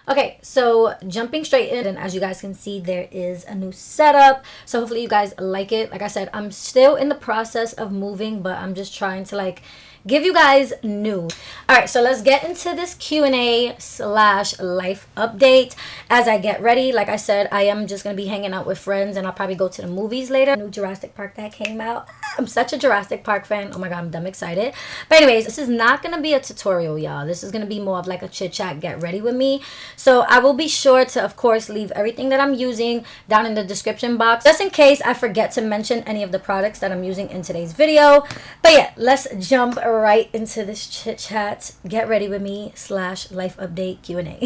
Okay, so jumping straight in, and as you guys can see, there is a new setup. So hopefully you guys like it. Like I said, I'm still in the process of moving, but I'm just trying to like give you guys new. All right, so let's get into this Q&A slash life update as I get ready. Like I said, I am just gonna be hanging out with friends, and I'll probably go to the movies later. New Jurassic Park that came out. I'm such a Jurassic Park fan. Oh my god, I'm dumb excited. But anyways, this is not gonna be a tutorial, y'all. This is gonna be more of like a chit chat, get ready with me. So I will be sure to, of course, leave everything that I'm using down in the description box, just in case I forget to mention any of the products that I'm using in today's video. But yeah, let's jump right into this chit chat, get ready with me slash life update Q&A.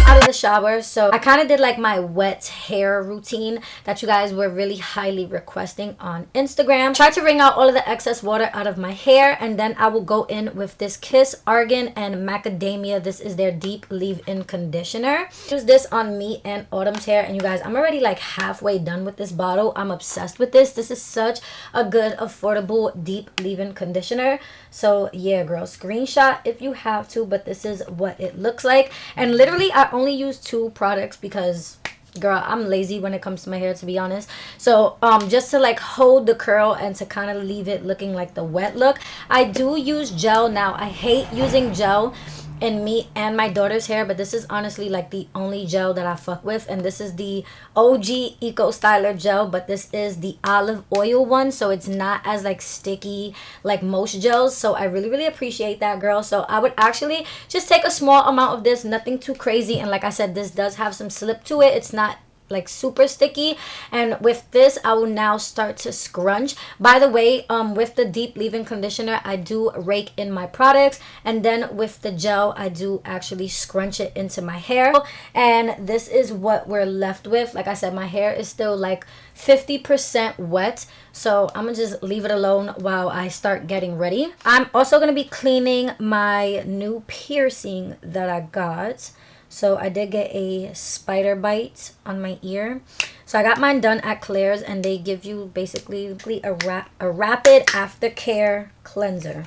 Out of the shower, so I kind of did like my wet hair routine that you guys were really highly requesting on Instagram. Tried to wring out all of the excess water out of my hair, and then I will go in with this Kiss Argan and Macadamia. This is their deep leave-in conditioner. Use this on me and Autumn's hair, and you guys, I'm already like halfway done with this bottle. I'm obsessed with this. This is such a good affordable deep leave-in conditioner. So yeah, girl, screenshot if you have to, but this is what it looks like. And literally I only use 2 products because girl, I'm lazy when it comes to my hair, to be honest. So just to like hold the curl and to kind of leave it looking like the wet look, I do use gel. Now I hate using gel in me and my daughter's hair, but this is honestly like the only gel that I fuck with, and this is the OG Eco Styler gel, but this is the olive oil one, so it's not as like sticky like most gels. So I really appreciate that, girl. So I would actually just take a small amount of this, nothing too crazy, and like I said, this does have some slip to it. It's not like super sticky. And with this, I will now start to scrunch. By the way, with the deep leave-in conditioner, I do rake in my products, and then with the gel, I do actually scrunch it into my hair. And this is what we're left with. Like I said, my hair is still like 50% wet, so I'm gonna just leave it alone while I start getting ready. I'm also gonna be cleaning my new piercing that I got. So I did get a spider bite on my ear. So I got mine done at Claire's, and they give you basically a rapid aftercare cleanser.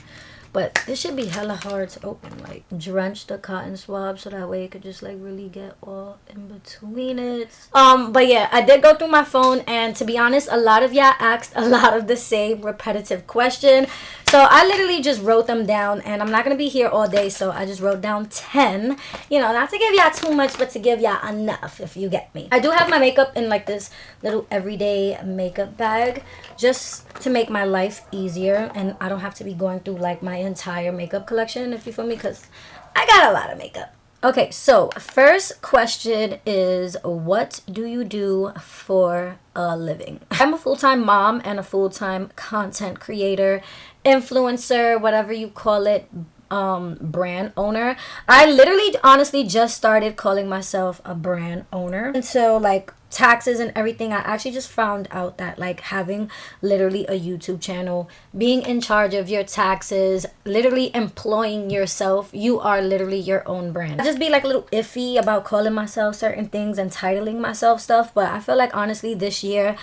But this should be hella hard to open. Like, drench the cotton swab so that way it could just like really get all in between it. But yeah, I did go through my phone, and to be honest, a lot of y'all asked a lot of the same repetitive question. So I literally just wrote them down, and I'm not going to be here all day, so I just wrote down 10. You know, not to give y'all too much, but to give y'all enough, if you get me. I do have my makeup in like this little everyday makeup bag, just to make my life easier, and I don't have to be going through like my entire makeup collection, if you feel me, because I got a lot of makeup. Okay, so first question is, what do you do for a living? I'm a full-time mom and a full-time content creator, influencer, whatever you call it, brand owner. I literally honestly just started calling myself a brand owner. And so like taxes and everything, I actually just found out that like having literally a YouTube channel, being in charge of your taxes, literally employing yourself, you are literally your own brand. I just be like a little iffy about calling myself certain things and titling myself stuff, but I feel like honestly this year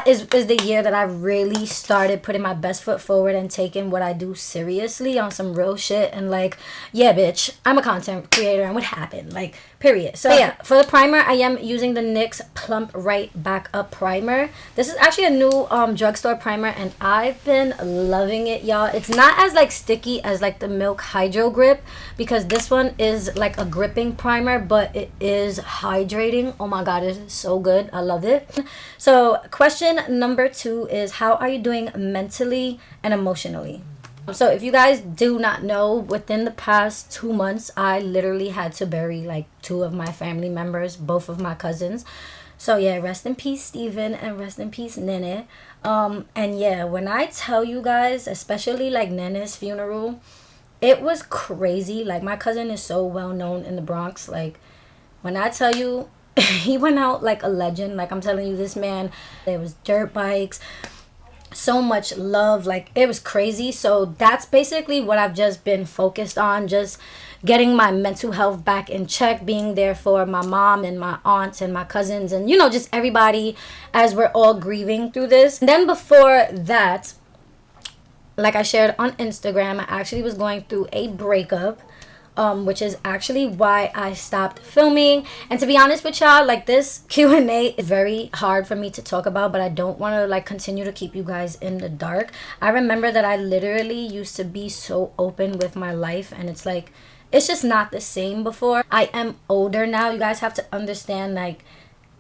is the year that I really started putting my best foot forward and taking what I do seriously on some real shit. And like, yeah, bitch, I'm a content creator, and what happened? Like, period. So yeah, for the primer, I am using the NYX Plump Right Back Up Primer. This is actually a new drugstore primer, and I've been loving it, y'all. It's not as like sticky as like the Milk Hydro Grip, because this one is like a gripping primer, but it is hydrating. Oh my god, it is so good. I love it. So question number 2 is, how are you doing mentally and emotionally? So if you guys do not know, within the past 2 months, I literally had to bury like 2 of my family members, both of my cousins. So yeah, rest in peace Steven, and rest in peace Nene. And yeah, when I tell you guys, especially like Nene's funeral, it was crazy. Like, my cousin is so well known in the Bronx. Like, when I tell you, he went out like a legend. Like, I'm telling you, this man, there was dirt bikes, so much love. Like, it was crazy. So that's basically what I've just been focused on, just getting my mental health back in check, being there for my mom and my aunts and my cousins, and just everybody as we're all grieving through this. And then before that, like I shared on Instagram, I actually was going through a breakup, which is actually why I stopped filming. And to be honest with y'all, like, this Q&A is very hard for me to talk about, but I don't want to like continue to keep you guys in the dark. I remember that I literally used to be so open with my life, and it's like, it's just not the same before. I am older now. You guys have to understand, like,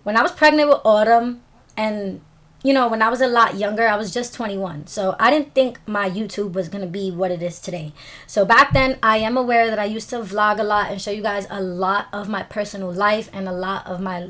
when I was pregnant with Autumn, and when I was a lot younger, I was just 21. So I didn't think my YouTube was going to be what it is today. So back then, I am aware that I used to vlog a lot and show you guys a lot of my personal life and a lot of my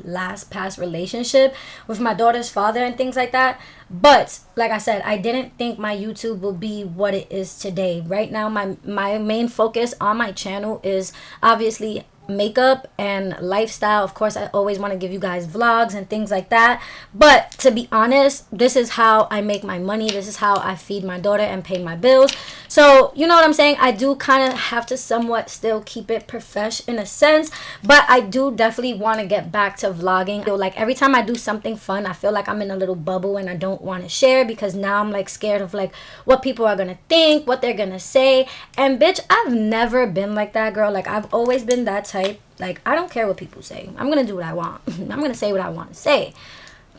past relationship with my daughter's father and things like that. But like I said, I didn't think my YouTube will be what it is today. Right now, my main focus on my channel is obviously makeup and lifestyle. Of course, I always want to give you guys vlogs and things like that, but to be honest, this is how I make my money. This is how I feed my daughter and pay my bills. So you know what I'm saying, I do kind of have to somewhat still keep it profesh in a sense, but I do definitely want to get back to vlogging. So like, every time I do something fun, I feel like I'm in a little bubble and I don't want to share, because now I'm like scared of like what people are gonna think, what they're gonna say. And bitch, I've never been like that, girl. Like, I've always been that type. Like, I don't care what people say. I'm gonna do what I want. I'm gonna say what I want to say.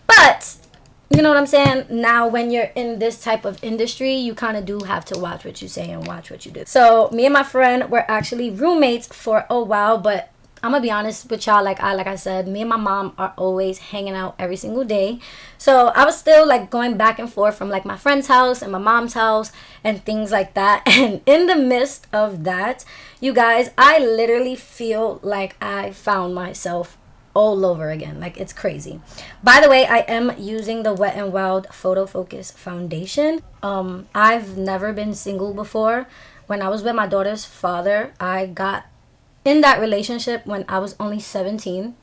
But you know what I'm saying? Now, when you're in this type of industry, you kind of do have to watch what you say and watch what you do. So me and my friend were actually roommates for a while, but I'm gonna be honest with y'all, like I said, me and my mom are always hanging out every single day. So I was still like going back and forth from like my friend's house and my mom's house and things like that. And in the midst of that, you guys, I literally feel like I found myself all over again. Like, it's crazy. By the way, I am using the Wet n Wild Photo Focus foundation. I've never been single before. When I was with my daughter's father, I got in that relationship when I was only 17,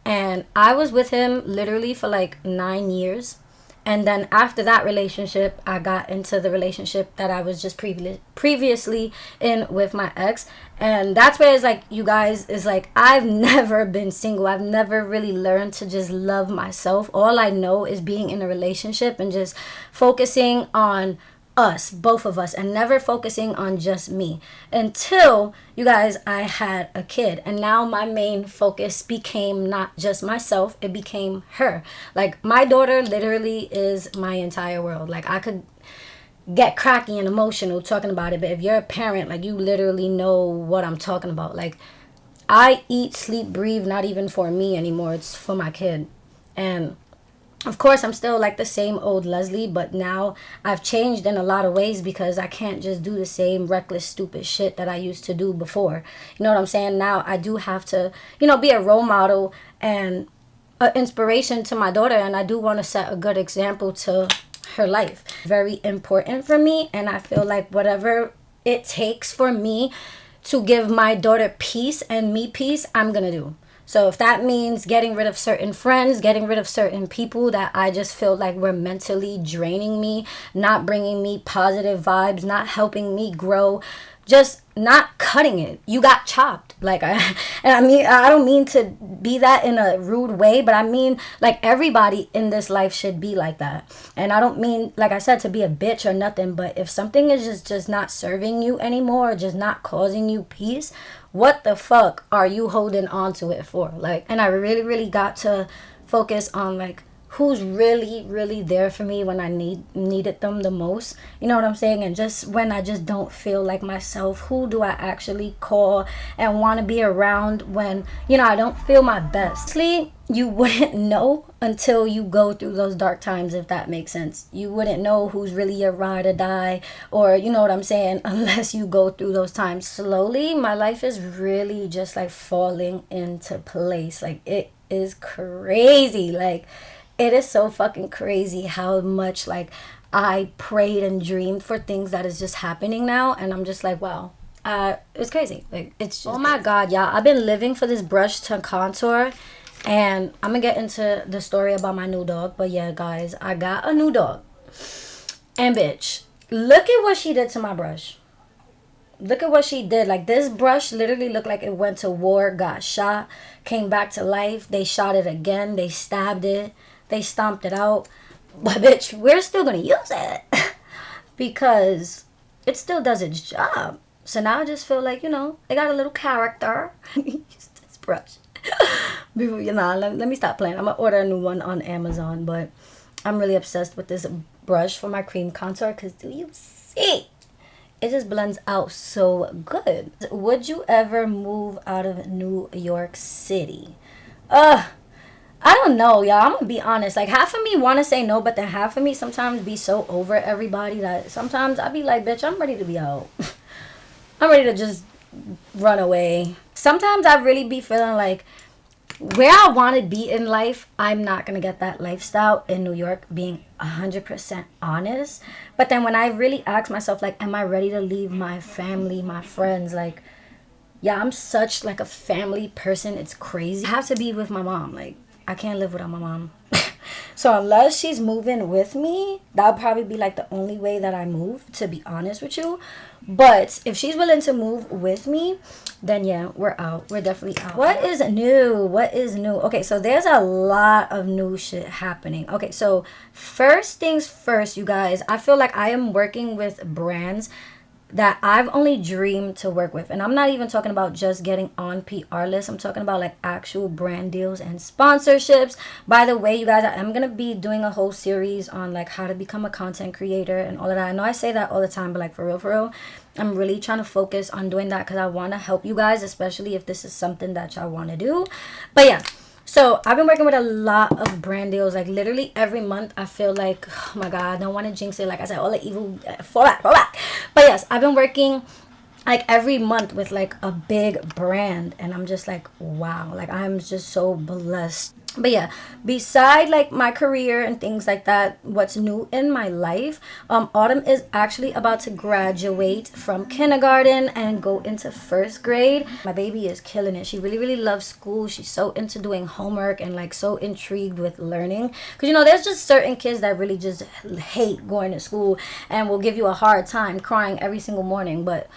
and I was with him literally for like 9 years. And then after that relationship, I got into the relationship that I was just previously in with my ex. And that's where it's like, you guys, is like, I've never been single. I've never really learned to just love myself. All I know is being in a relationship and just focusing on us, both of us, and never focusing on just me, until, you guys, I had a kid. And now my main focus became not just myself, it became her. Like, my daughter literally is my entire world. Like, I could get cracky and emotional talking about it, but if you're a parent, like, you literally know what I'm talking about. Like, I eat, sleep, breathe, not even for me anymore, it's for my kid. And of course, I'm still like the same old Leslie, but now I've changed in a lot of ways, because I can't just do the same reckless, stupid shit that I used to do before. You know what I'm saying? Now I do have to, be a role model and an inspiration to my daughter, and I do want to set a good example to her life. Very important for me, and I feel like whatever it takes for me to give my daughter peace and me peace, I'm gonna do. So if that means getting rid of certain friends, getting rid of certain people that I just feel like were mentally draining me, not bringing me positive vibes, not helping me grow, just not cutting it. You got chopped. Like, I don't mean to be that in a rude way, but I mean, like, everybody in this life should be like that. And I don't mean, like I said, to be a bitch or nothing, but if something is just not serving you anymore, just not causing you peace, what the fuck are you holding on to it for? Like, and I really got to focus on, like, who's really there for me when I needed them the most. You know what I'm saying? And just when I just don't feel like myself, who do I actually call and want to be around when, I don't feel my best? Honestly, you wouldn't know until you go through those dark times, if that makes sense. You wouldn't know who's really your ride or die, or you know what I'm saying, unless you go through those times. Slowly, my life is really just like falling into place. Like, it is crazy. Like, it is so fucking crazy how much like I prayed and dreamed for things that is just happening now, and I'm just like, wow. It's crazy. Like, it's just, oh my god, y'all, I've been living for this brush to contour, and I'm gonna get into the story about my new dog. But yeah, guys, I got a new dog, And bitch, look at what she did to my brush. Look at what she did. Like, this brush literally looked like it went to war, got shot, came back to life. They shot it again. They stabbed it. They stomped it out. But bitch, we're still gonna use it because it still does its job. So now I just feel like, you know, it got a little character. Use this brush. Before, you know, let me stop playing. I'm gonna order a new one on Amazon, but I'm really obsessed with this brush for my cream contour because do you see? It just blends out so good. Would you ever move out of New York City? I don't know, y'all. I'm gonna be honest. Like, half of me want to say no, but then half of me sometimes be so over everybody that sometimes I be like, bitch, I'm ready to be out. I'm ready to just run away. Sometimes I really be feeling like where I want to be in life, I'm not gonna get that lifestyle in New York, being 100% honest. But then when I really ask myself, like, am I ready to leave my family, my friends? Like, yeah, I'm such like a family person. It's crazy. I have to be with my mom. Like, I can't live without my mom. So unless she's moving with me, that'll probably be like the only way that I move, to be honest with you. But if she's willing to move with me, then yeah, we're out. We're definitely out. What is new? What is new? Okay, so there's a lot of new shit happening. Okay, so first things first, you guys, I feel like I am working with brands that I've only dreamed to work with. And I'm not even talking about just getting on PR lists. I'm talking about like actual brand deals and sponsorships. By the way, you guys, I am going to be doing a whole series on like how to become a content creator and all of that. I know I say that all the time, but like for real, I'm really trying to focus on doing that because I want to help you guys, especially if this is something that y'all want to do. But yeah. So I've been working with a lot of brand deals. Like literally every month I feel like, oh my God, I don't want to jinx it. Like I said, all the evil, fall back. But yes, I've been working like every month with like a big brand. And I'm just like, wow, like I'm just so blessed. But yeah, beside like my career and things like that, what's new in my life, Autumn is actually about to graduate from kindergarten and go into first grade. My baby is killing it. She really loves school. She's so into doing homework and like so intrigued with learning, because you know there's just certain kids that really just hate going to school and will give you a hard time, crying every single morning. But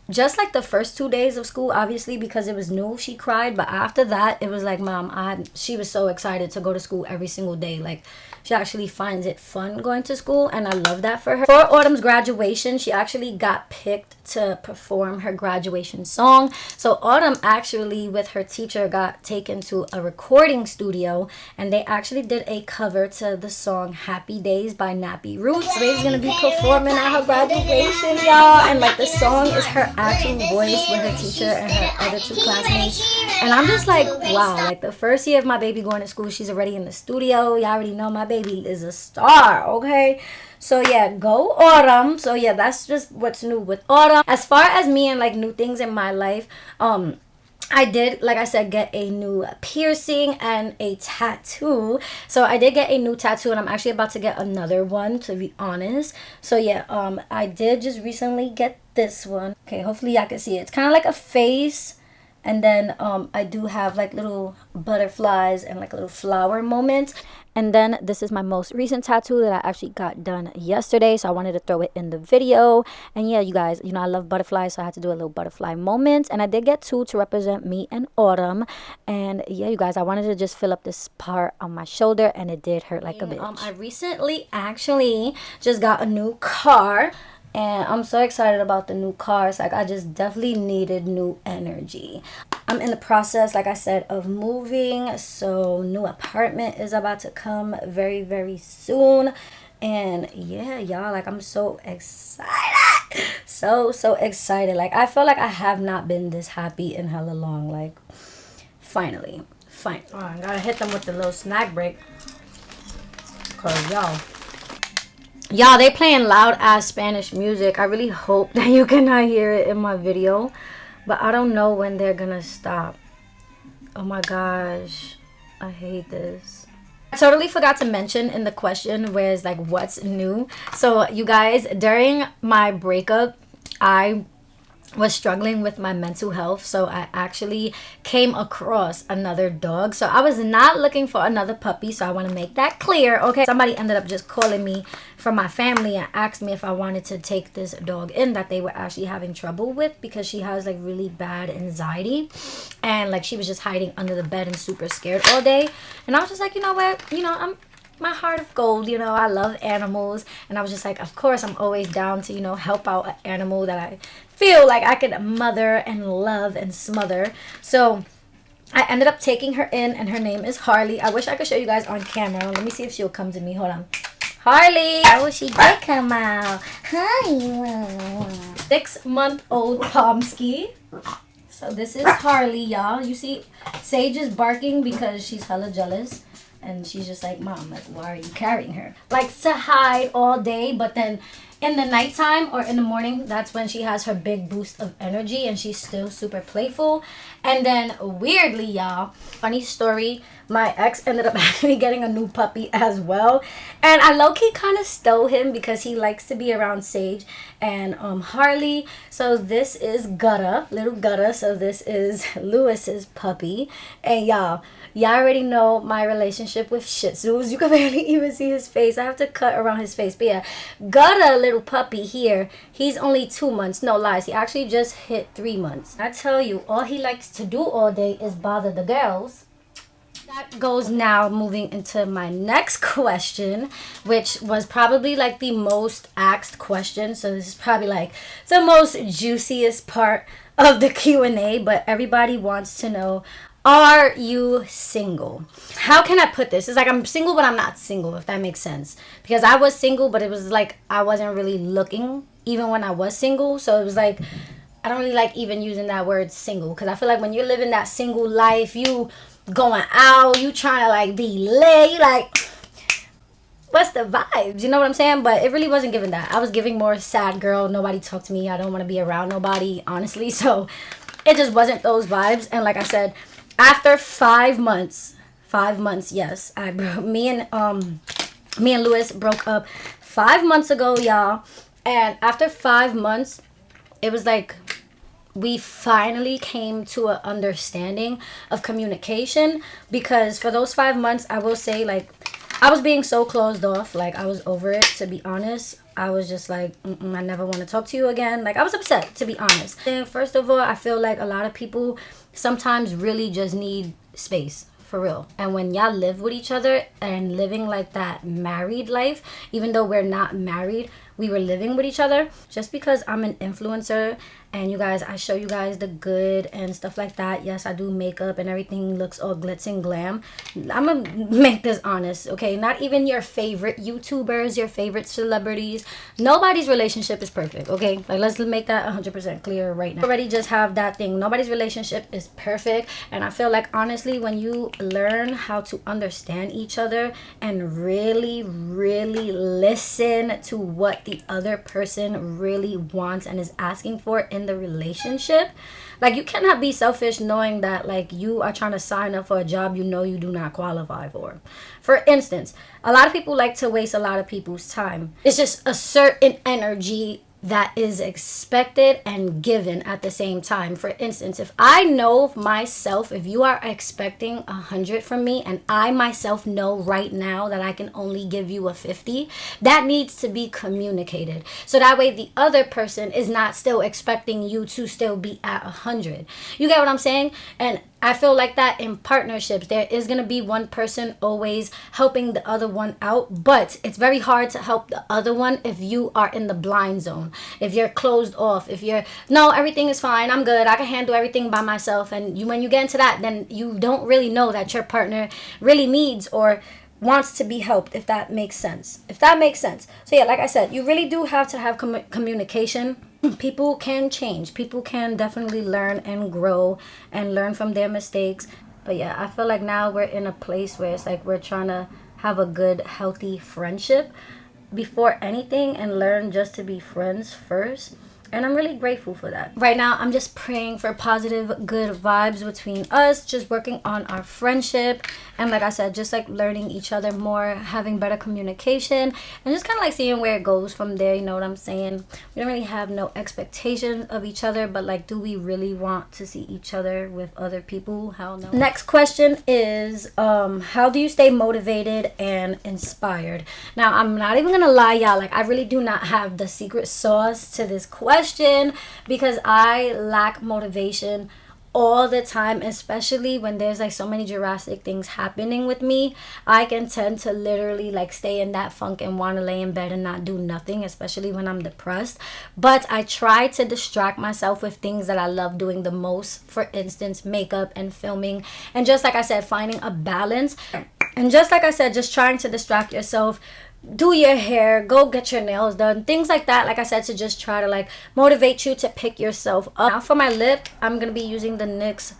just like the first 2 days of school, obviously because it was new, she cried. But after that, it was like, mom, she was so excited to go to school every single day. Like, she actually finds it fun going to school, and I love that for her. For Autumn's graduation, she actually got picked to perform her graduation song. So Autumn actually, with her teacher, got taken to a recording studio, and they actually did a cover to the song Happy Days by Nappy Roots. Baby's gonna be performing at her graduation, y'all, and like the song is her actual voice with her teacher and her other two classmates. And I'm just like, wow, like the first year of my baby going to school, she's already in the studio. Y'all already know my baby is a star, okay? So yeah, go Autumn. So yeah, that's just what's new with Autumn. As far as me and like new things in my life, I did, like I said, get a new piercing and a tattoo. So I did get a new tattoo, and I'm actually about to get another one, to be honest. So yeah, I did just recently get this one. Okay, hopefully y'all can see it. It's kind of like a face, and then I do have like little butterflies and like a little flower moment. And then this is my most recent tattoo that I actually got done yesterday, so I wanted to throw it in the video. And yeah, you guys, you know I love butterflies, so I had to do a little butterfly moment. And I did get two to represent me and Autumn. And yeah, you guys, I wanted to just fill up this part on my shoulder, and it did hurt like a bitch. I recently actually just got a new car, and I'm so excited about the new car. It's like I just definitely needed new energy. I'm in the process, like I said, of moving. So new apartment is about to come very soon. And yeah, y'all, like I'm so excited. So excited. Like I feel like I have not been this happy in hella long. Like finally. Oh, I gotta hit them with the little snack break. Cause y'all, they playing loud ass Spanish music. I really hope that you cannot hear it in my video, but I don't know when they're gonna stop. Oh my gosh, I hate this. I totally forgot to mention in the question where it's like what's new. So you guys, during my breakup, I was struggling with my mental health, so I actually came across another dog. So I was not looking for another puppy, so I want to make that clear. Okay, somebody ended up just calling me from my family and asked me if I wanted to take this dog in that they were actually having trouble with, because she has like really bad anxiety, and like she was just hiding under the bed and super scared all day. And I was just like, you know what, I'm my heart of gold, I love animals, and I was just like, of course I'm always down to help out an animal that I feel like I could mother and love and smother. So I ended up taking her in, and her name is Harley. I wish I could show you guys on camera. Let me see if she'll come to me. Hold on. Harley! Oh, she did come out. Hi. 6-month-old Pomsky. So this is Harley, y'all. You see Sage is barking because she's hella jealous. And she's just like, Mom, like, why are you carrying her? Likes to hide all day, but then in the nighttime or in the morning, that's when she has her big boost of energy, and she's still super playful. And then weirdly, y'all, funny story, my ex ended up actually getting a new puppy as well, and I low-key kind of stole him because he likes to be around Sage and Harley. So this is Gutta, little Gutta. So this is Lewis's puppy, and y'all already know my relationship with Shih Tzus. You can barely even see his face. I have to cut around his face. But yeah, Gutta, little puppy here, he's only 2 months. No lies, he actually just hit 3 months. I tell you, all he likes to do all day is bother the girls. That goes now moving into my next question, which was probably like the most asked question. So this is probably like the most juiciest part of the Q&A, but everybody wants to know, are you single? How can I put this? It's like I'm single, but I'm not single, if that makes sense. Because I was single, but it was like I wasn't really looking even when I was single. So it was like, I don't really like even using that word single, because I feel like when you're living that single life, you going out, you trying to like be lit, you like, what's the vibes? You know what I'm saying? But it really wasn't giving that. I was giving more sad girl, nobody talk to me, I don't want to be around nobody, honestly. So it just wasn't those vibes. And like I said, after 5 months, yes, me and Lewis broke up 5 months ago, y'all. And after 5 months, it was like we finally came to an understanding of communication, because for those 5 months, I will say, like, I was being so closed off. Like, I was over it, to be honest. I was just like, I never want to talk to you again. Like, I was upset, to be honest. And first of all, I feel like a lot of people sometimes really just need space, for real. And when y'all live with each other and living like that married life, even though we're not married, we were living with each other. Just because I'm an influencer and you guys, I show you guys the good and stuff like that. Yes, I do makeup and everything looks all glitz and glam. I'm gonna make this honest, okay? Not even your favorite YouTubers, your favorite celebrities, nobody's relationship is perfect, okay? Like, let's make that 100% clear right now. Already just have that thing. Nobody's relationship is perfect. And I feel like, honestly, when you learn how to understand each other and really listen to what the other person really wants and is asking for in the relationship, like, you cannot be selfish knowing that, like, you are trying to sign up for a job you know you do not qualify for. For instance, a lot of people like to waste a lot of people's time. It's just a certain energy that is expected and given at the same time. For instance, if I know myself, if you are expecting 100 from me and I myself know right now that I can only give you a 50, that needs to be communicated. So that way the other person is not still expecting you to still be at 100. You get what I'm saying? And I feel like that in partnerships, there is going to be one person always helping the other one out, but it's very hard to help the other one if you are in the blind zone, if you're closed off, if you're, no, everything is fine, I'm good, I can handle everything by myself. And when you get into that, then you don't really know that your partner really needs or wants to be helped, if that makes sense. So yeah, like I said, you really do have to have communication. People can change. People can definitely learn and grow and learn from their mistakes. But yeah, I feel like now we're in a place where it's like we're trying to have a good, healthy friendship before anything and learn just to be friends first. And I'm really grateful for that. Right now, I'm just praying for positive, good vibes between us, just working on our friendship. And like I said, just like learning each other more, having better communication, and just kind of like seeing where it goes from there. You know what I'm saying? We don't really have no expectations of each other, but like, do we really want to see each other with other people? Hell no. Next question is, how do you stay motivated and inspired? Now, I'm not even gonna lie, y'all. Like, I really do not have the secret sauce to this question because I lack motivation all the time, especially when there's like so many drastic things happening with me. I can tend to literally like stay in that funk and want to lay in bed and not do nothing, especially when I'm depressed. But I try to distract myself with things that I love doing the most, for instance, makeup and filming, and just like I said, finding a balance. And just like I said, just trying to distract yourself, do your hair, go get your nails done, things like that, like I said, to just try to like motivate you to pick yourself up. Now for my lip, I'm gonna be using the NYX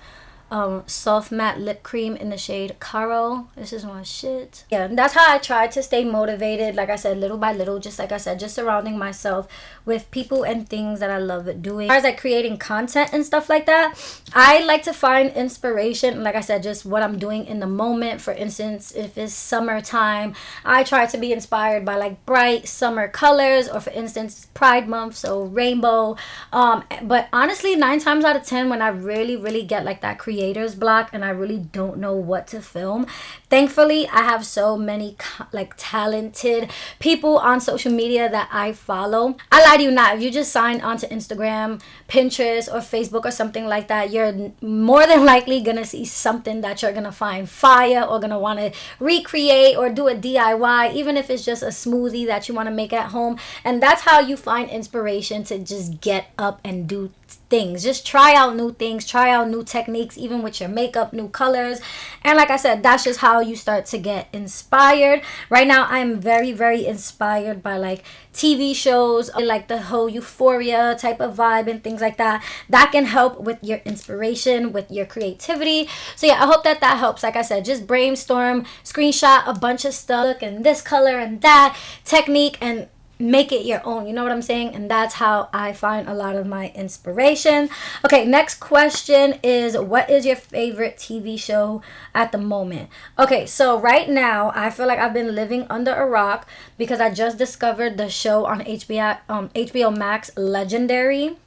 soft matte lip cream in the shade CAIRO. This is my shit. Yeah, and that's how I try to stay motivated, like I said, little by little, just like I said, just surrounding myself with people and things that I love doing. As far as like creating content and stuff like that, I like to find inspiration, like I said, just what I'm doing in the moment. For instance, if it's summertime, I try to be inspired by like bright summer colors, or for instance, Pride Month, so rainbow. But honestly, 9 times out of 10, when I really get like that creator's block and I really don't know what to film, thankfully I have so many like talented people on social media that I follow. I lie to you not, if you just sign onto Instagram, Pinterest, or Facebook or something like that, you're more than likely gonna see something that you're gonna find fire, or gonna want to recreate or do a DIY, even if it's just a smoothie that you want to make at home. And that's how you find inspiration to just get up and do things. Just try out new things, try out new techniques, even with your makeup, new colors. And like I said, that's just how you start to get inspired. Right now, I'm very inspired by like TV shows, like the whole Euphoria type of vibe and things like that. That can help with your inspiration, with your creativity. So yeah, I hope that helps. Like I said, just brainstorm, screenshot a bunch of stuff, look in this color and that technique, and make it your own. You know what I'm saying? And that's how I find a lot of my inspiration. Okay, next question is, what is your favorite TV show at the moment? Okay, so right now I feel like I've been living under a rock because I just discovered the show on HBO Max, Legendary.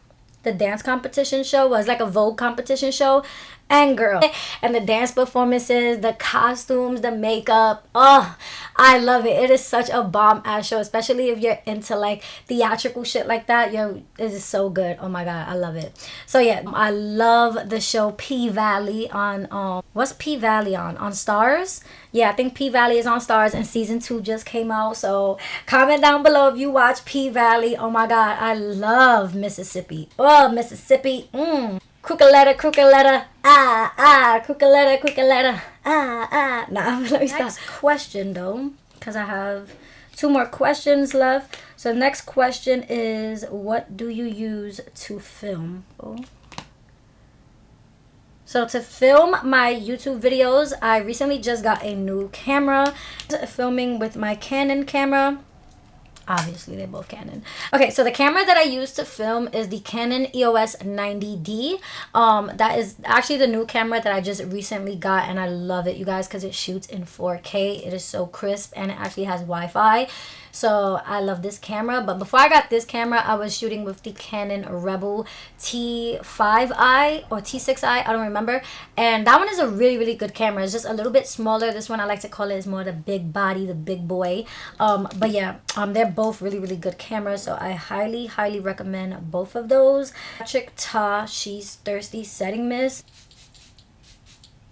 The dance competition show was like a Vogue competition show. And girl, and the dance performances, the costumes, the makeup, oh, I love it. It is such a bomb ass show, especially if you're into like theatrical shit like that. Yo, it is so good. Oh my god, I love it. So yeah, I love the show P-Valley on what's P-Valley on Stars? Yeah, I think P-Valley is on Stars, and season 2 just came out. So comment down below if you watch P-Valley. Oh my god, I love Mississippi. Oh, Mississippi. Crooked letter, crooked letter, Nah, let me stop. Next question though, because I have 2 more questions left. So next question is, what do you use to film? So to film my YouTube videos, I recently just got a new camera. Filming with my Canon camera. Obviously, they're both Canon. Okay, so the camera that I use to film is the Canon EOS 90D. That is actually the new camera that I just recently got, and I love it, you guys, because it shoots in 4K. It is so crisp, and it actually has Wi-Fi. So I love this camera. But before I got this camera, I was shooting with the Canon Rebel T5i or T6i, I don't remember. And that one is a really good camera. It's just a little bit smaller. This one, I like to call it, is more the big body, the big boy. But yeah, they're both really good cameras. So I highly recommend both of those. Patrick Ta She's Thirsty Setting Mist.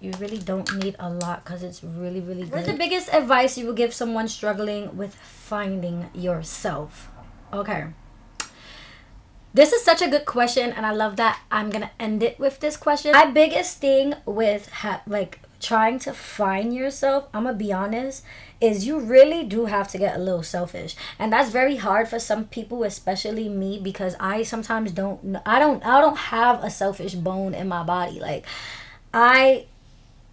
You really don't need a lot because it's really good. What's the biggest advice you would give someone struggling with finding yourself? Okay. This is such a good question, and I love that I'm going to end it with this question. My biggest thing with like trying to find yourself, I'm going to be honest, is you really do have to get a little selfish. And that's very hard for some people, especially me, because I sometimes I don't have a selfish bone in my body. Like, I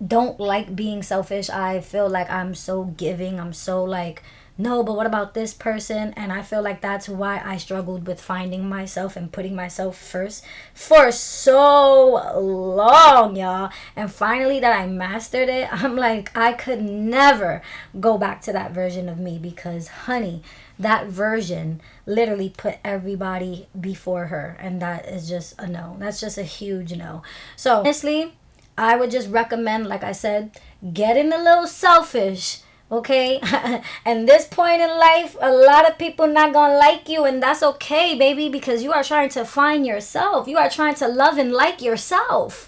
don't like being selfish. I feel like I'm so giving, I'm so like no, but what about this person? And I feel like that's why I struggled with finding myself and putting myself first for so long, y'all. And finally that I mastered it, I'm like, I could never go back to that version of me, because honey, that version literally put everybody before her, and that is just a no. That's just a huge no. So honestly, I would just recommend, like I said, getting a little selfish, okay? And this point in life, a lot of people not gonna like you, and that's okay, baby, because you are trying to find yourself. You are trying to love and like yourself.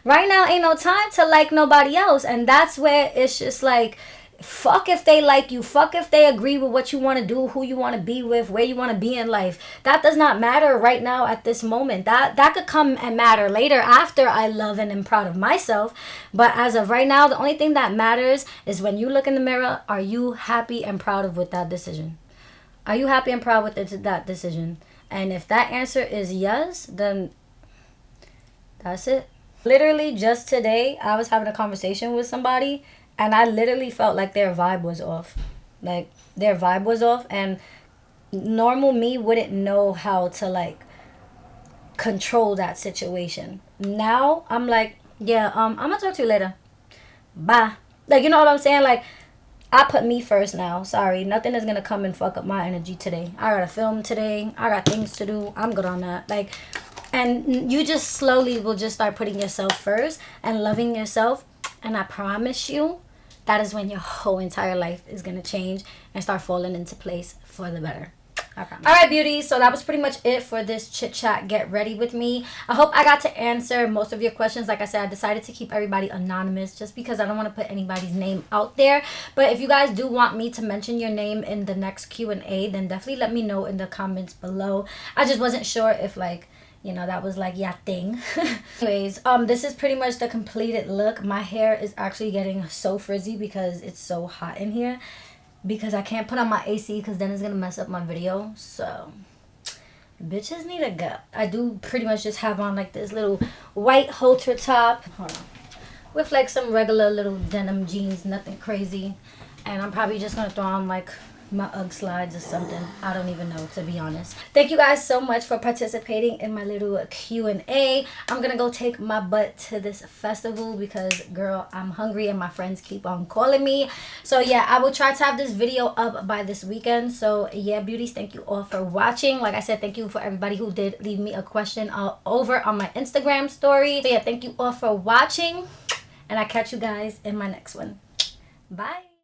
Right now ain't no time to like nobody else, and that's where it's just like, fuck if they like you, fuck if they agree with what you want to do, who you want to be with, where you want to be in life. That does not matter right now at this moment. That could come and matter later, after I love and am proud of myself. But as of right now, the only thing that matters is when you look in the mirror, are you happy and proud of with that decision? Are you happy and proud with that decision? And if that answer is yes, then that's it. Literally just today, I was having a conversation with somebody, and I literally felt like their vibe was off. Like, their vibe was off, and normal me wouldn't know how to, like, control that situation. Now, I'm like, yeah, I'm gonna talk to you later. Bye. Like, you know what I'm saying? Like, I put me first now. Sorry, nothing is gonna come and fuck up my energy today. I gotta film today. I got things to do. I'm good on that. Like, and you just slowly will just start putting yourself first and loving yourself. And I promise you, that is when your whole entire life is going to change and start falling into place for the better. I promise. Alright, beauties, so that was pretty much it for this chit chat. Get ready with me. I hope I got to answer most of your questions. Like I said, I decided to keep everybody anonymous just because I don't want to put anybody's name out there. But if you guys do want me to mention your name in the next Q&A, then definitely let me know in the comments below. I just wasn't sure if, like, you know, that was like, yeah, thing. Anyways, this is pretty much the completed look. My hair is actually getting so frizzy because it's so hot in here. Because I can't put on my AC because then it's going to mess up my video. So, bitches need to go. I do pretty much just have on like this little white halter top. Hold on. With like some regular little denim jeans, nothing crazy. And I'm probably just going to throw on like my UGG slides or something. I don't even know, to be honest. Thank you guys so much for participating in my little Q&A. I'm gonna go take my butt to this festival because, girl, I'm hungry and my friends keep on calling me. So yeah, I will try to have this video up by this weekend. So yeah, beauties, thank you all for watching. Like I said, thank you for everybody who did leave me a question over on my Instagram story. So yeah, thank you all for watching, and I catch you guys in my next one. Bye.